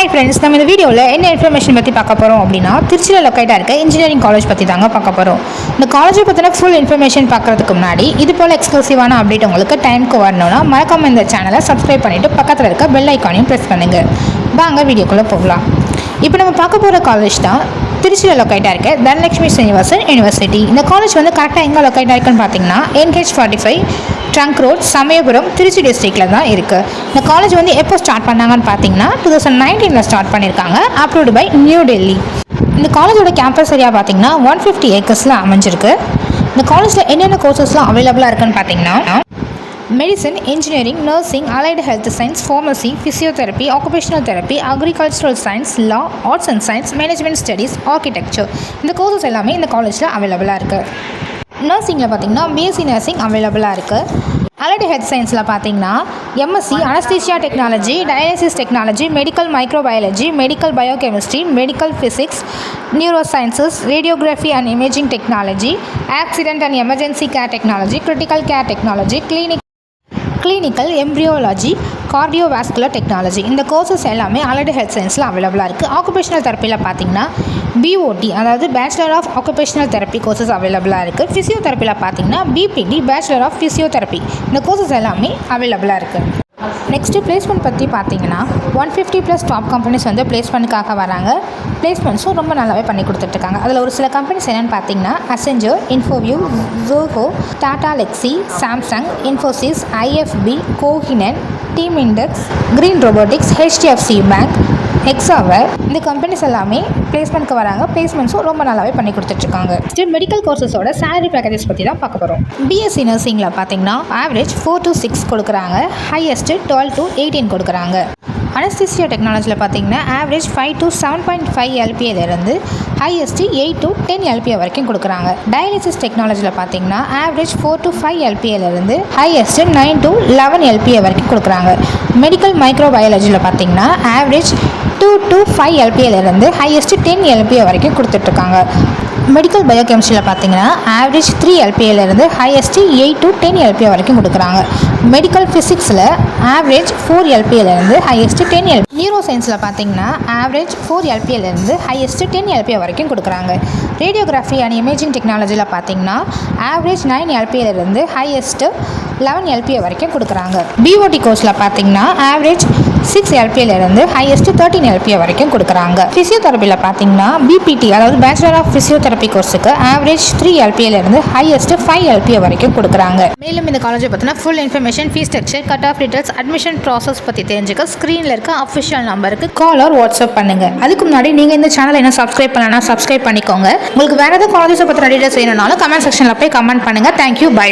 Hi friends, நம்ம இந்த வீடியோவில் என்ன இன்ஃபர்மேஷன் பற்றி பார்க்க போகிறோம் அப்படின்னா, திருச்சியில் லொக்கேட்டாக இருக்க இன்ஜினியரிங் காலேஜ் பற்றி தாங்க பார்க்க போகிறோம். இந்த காலேஜை பற்றின ஃபுல் இன்ஃபர்மேஷன் பார்க்குறதுக்கு முன்னாடி இது போல் எக்ஸ்க்ளூசிவான அப்டேட் உங்களுக்கு டைமுக்கு வரணும்னா மறக்காம இந்த சேனலை சப்ஸ்கிரைப் பண்ணிவிட்டு பக்கத்தில் இருக்க பெல் ஐக்கானையும் ப்ரெஸ் பண்ணுங்கள். வாங்க வீடியோக்குள்ளே போகலாம். இப்போ நம்ம பார்க்க போகிற காலேஜ் தான் திருச்சியில் லொக்கேட்டாக இருக்க தனலட்சுமி ஸ்ரீனிவாசன் யூனிவர்சிட்டி. இந்த காலேஜ் வந்து கரெக்டாக எங்கே லொக்கேட்டாக இருக்குன்னு பார்த்தீங்கன்னா NH45 trunk road, Samayapuram, Trichy டிஸ்ட்ரிக்டில் தான் இருக்குது. இந்த காலேஜ் வந்து எப்போ ஸ்டார்ட் பண்ணாங்கன்னு பார்த்தீங்கன்னா 2019 ஸ்டார்ட் பண்ணியிருக்காங்க. Approved by new Delhi. இந்த காலேஜோட கேம்பஸ் ஏரியா பார்த்தீங்கன்னா 150 ஏக்கர்ஸில் அமைஞ்சிருக்கு. இந்த காலேஜில் என்னென்ன கோர்சஸ்லாம் அவைலபிளாக இருக்குன்னு பார்த்தீங்கன்னா medicine, engineering, nursing, allied health science, pharmacy, physiotherapy, occupational therapy, agricultural science, law, arts and science, management studies, architecture. இந்த கோர்சஸ் எல்லாமே இந்த காலேஜில் அவைலபிளாக இருக்குது. நர்சிங்கில் பார்த்தீங்கன்னா பிஎஸ்சி நர்சிங் அவைலபிளாக இருக்குது. அலைடு ஹெல்த் சயின்ஸில் பார்த்தீங்கன்னா MSc anaesthesia technology, dialysis technology, medical microbiology, medical biochemistry, medical physics, neuro sciences, radiography and imaging technology, accident and emergency care technology, critical care technology, clinical embryology, cardiovascular technology. இந்த courses எல்லாமே allied health சயின்ஸில் அவைலபிளாக இருக்குது. Occupational தெரப்பியில் பார்த்தீங்கன்னா BOT, அதாவது bachelor of occupational therapy courses அவைலபிளாக இருக்குது. ஃபிசியோதெரப்பியில் பார்த்தீங்கன்னா பிபிடி, பேச்சுலர் ஆஃப் ஃபிசியோதெரப்பி. இந்த கோர்சஸ் எல்லாமே அவைலபிளாக இருக்குது. நெக்ஸ்ட்டு பிளேஸ்மெண்ட் பற்றி பார்த்தீங்கன்னா 150+ டாப் கம்பெனிஸ் வந்து பிளேஸ்மெண்ட்டுக்காக வராங்க. பிளேஸ்மெண்ட்ஸும் ரொம்ப நல்லாவே பண்ணி கொடுத்துட்ருக்காங்க. அதில் ஒரு சில கம்பெனிஸ் என்னென்னு பார்த்தீங்கன்னா அசெஞ்சர், இன்ஃபோவியூ, ஜோஹோ, டாடா லெக்ஸி, சாம்சங், இன்ஃபோசிஸ், ஐஎஃப்பி, கோஹினன், team index, green robotics, HDFC bank, Hexaware. இந்த கம்பெனிஸ் எல்லாமே பிளேஸ்மெண்ட்க்கு வராங்க. பிளேஸ்மெண்ட்ஸும் ரொம்ப நல்லாவே பண்ணி கொடுத்துட்ருக்காங்க. நெக்ஸ்ட் மெடிக்கல் கோர்சஸோட சேலரி பேக்கேஜஸ் பற்றி தான் பார்க்க போகிறோம். பிஎஸ்சி நர்சிங்கில் பார்த்தீங்கன்னா ஆவரேஜ் 4 to 6 கொடுக்குறாங்க. ஹையஸ்ட்டு 12 to 18 கொடுக்குறாங்க. அனஸ்தீசியா டெக்னாலஜியில் பார்த்தீங்கன்னா ஆவரேஜ் 5 to 7.5 LPAலேருந்து ஹையஸ்ட்டு 8 to 10 LPA வரைக்கும் கொடுக்குறாங்க. டயாலிசிஸ் டெக்னாலஜியில் பார்த்தீங்கன்னா ஆவரேஜ் 4 to 5 LPAலேருந்து ஹையஸ்ட்டு 9 to 11 LPA வரைக்கும் கொடுக்குறாங்க. மெடிக்கல் மைக்ரோபயாலஜியில் பார்த்தீங்கன்னா ஆவரேஜ் 2 to 5 LPAலேருந்து ஹையஸ்ட்டு 10 LPA வரைக்கும் கொடுத்துட்ருக்காங்க. மெடிக்கல் பயோகெமிஸ்ட்ரியில் பார்த்தீங்கன்னா ஆவரேஜ் 3 LPAலேருந்து ஹையஸ்ட்டு 8 to 10 LPA வரைக்கும் கொடுக்குறாங்க. மெடிக்கல் ஃபிசிக்ஸில் ஆவரேஜ் 4 LPAலேருந்து ஹையஸ்ட்டு 10 LPA. நியூரோ சயின்ஸில் பார்த்தீங்கன்னா ஆவரேஜ் 4 LPAலேருந்து ஹையஸ்ட்டு 10 LPA வரைக்கும் கொடுக்குறாங்க. ரேடியோகிராஃபி அண்ட் இமேஜிங் டெக்னாலஜியில் பார்த்தீங்கன்னா ஆவரேஜ் 9 LPAலேருந்து ஹையஸ்ட்டு 11 LPA வரைக்கும் கொடுக்குறாங்க. பிஓடி கோர்ஸில் பார்த்தீங்கன்னா ஆவரேஜ் 6 LPAலேருந்து ஹையஸ்ட்டு 13 LPA வரைக்கும் கொடுக்குறாங்க. ஃபிசியோதெரப்பியில் பார்த்தீங்கன்னா பிபிடி, அதாவது பேச்சுலர் ஆஃப் ஃபிசியோதெரப்பி கோர்ஸுக்கு ஆவரேஜ் 3 LPAலேருந்து ஹையஸ்ட்டு 5 LPA வரைக்கும் கொடுக்குறாங்க. மேலும் இந்த காலேஜை பற்றின full information, fees structure, cut off details, admission process பற்றி தெரிஞ்சுக்க ஸ்க்ரீனில் இருக்க அஃபிஷியல் நம்பருக்கு கால் ஆர் வாட்ஸ்அப் பண்ணுங்கள். அதுக்கு முன்னாடி நீங்கள் இந்த சேனலை என்ன சப்ஸ்கிரைப் பண்ணலன்னா சப்ஸ்கிரைப் பண்ணிக்கோங்க. உங்களுக்கு வேறு ஏதாவது காலேஜை பற்றின டீட்டெயில்ஸ் வேணும்னாலும் கமெண்ட் செக்ஷனில் போய் கமெண்ட் பண்ணுங்கள். Thank you, by.